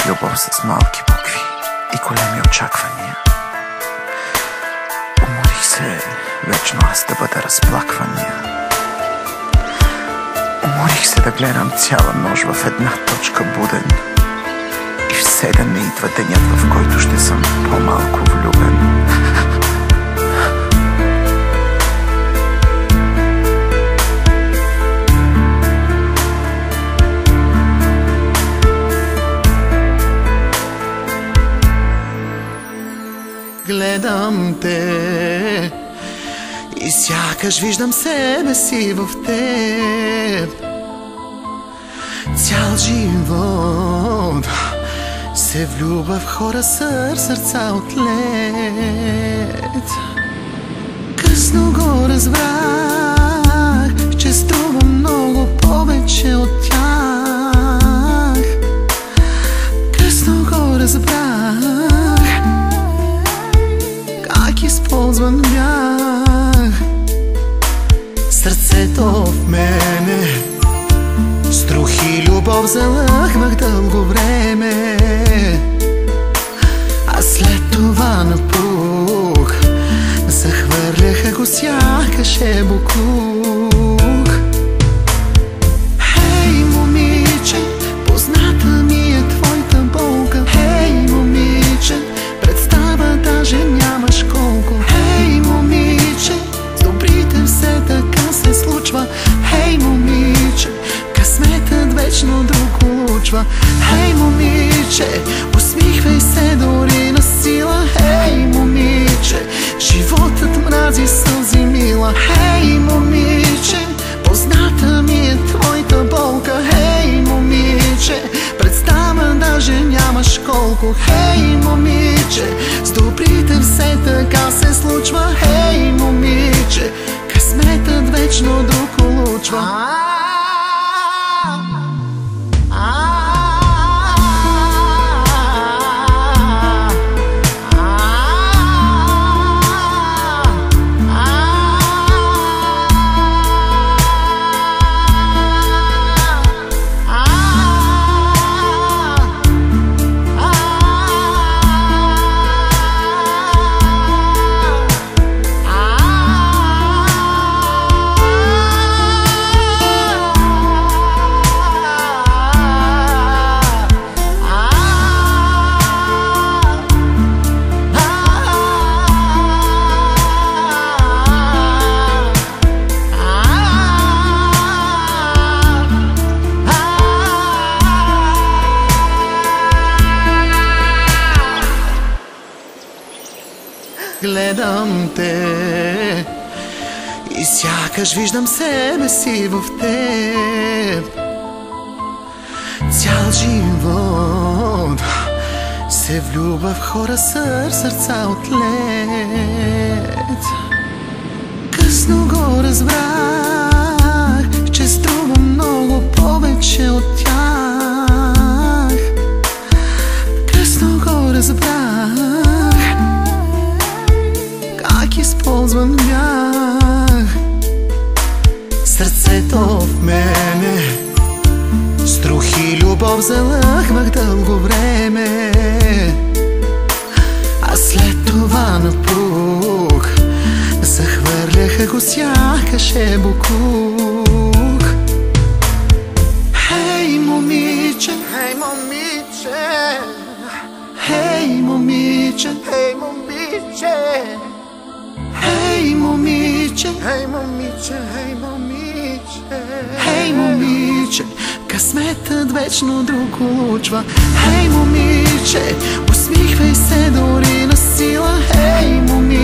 Любов с малки букви и големи очаквания. Уморих се вечно аз да бъда разплаквания. Уморих се да гледам цяла нощ в една точка буден и все да не идва денят, в който ще съм по-малко влюбен. Гледам те и сякаш виждам себе си в теб. Цял живот се влюбва в хора с сърца от лед. Късно го разбрах, че струва много повече от тях. Късно го разбрах, как използван бях. Сърцето в мене струх и любов залъхвах дълго време, а след това напух. Захвърляха го сякаш е боклук. Хей, момиче, позната ми е твоята болка. Хей, момиче, представа даже нямаш колко. Хей, момиче, с добрите все така се случва. Хей, момиче, късметът вечно друг улучва. Хей, момиче, усмихвай се дори на сила. Хей, момиче, животът мрази сълзи мила. Хей, момиче, позната ми е твоята болка. Хей, момиче, представа даже нямаш колко. Хей, момиче, с добрите все така се случва. Хей, момиче, късметът вечно друг улучва. Гледам те и сякаш виждам себе си в теб. Цял живот се влюбва в хора с сърца от лед. Късно го разбрах, че струва много повече от тях. Късно го разбрах, как използван бях. Сърцето в мене струх и любов залъхвах дълго време, а след това напух. Захвърляха го сякаш е боклук. Хей, момиче, хей, момиче, хей, момиче, хей, момиче, хей, момиче, хей, момиче, хей, момиче, хей, момиче, късметът вечно друг улучва. Хей, момиче, усмихвай се дори на сила. Хей, момиче,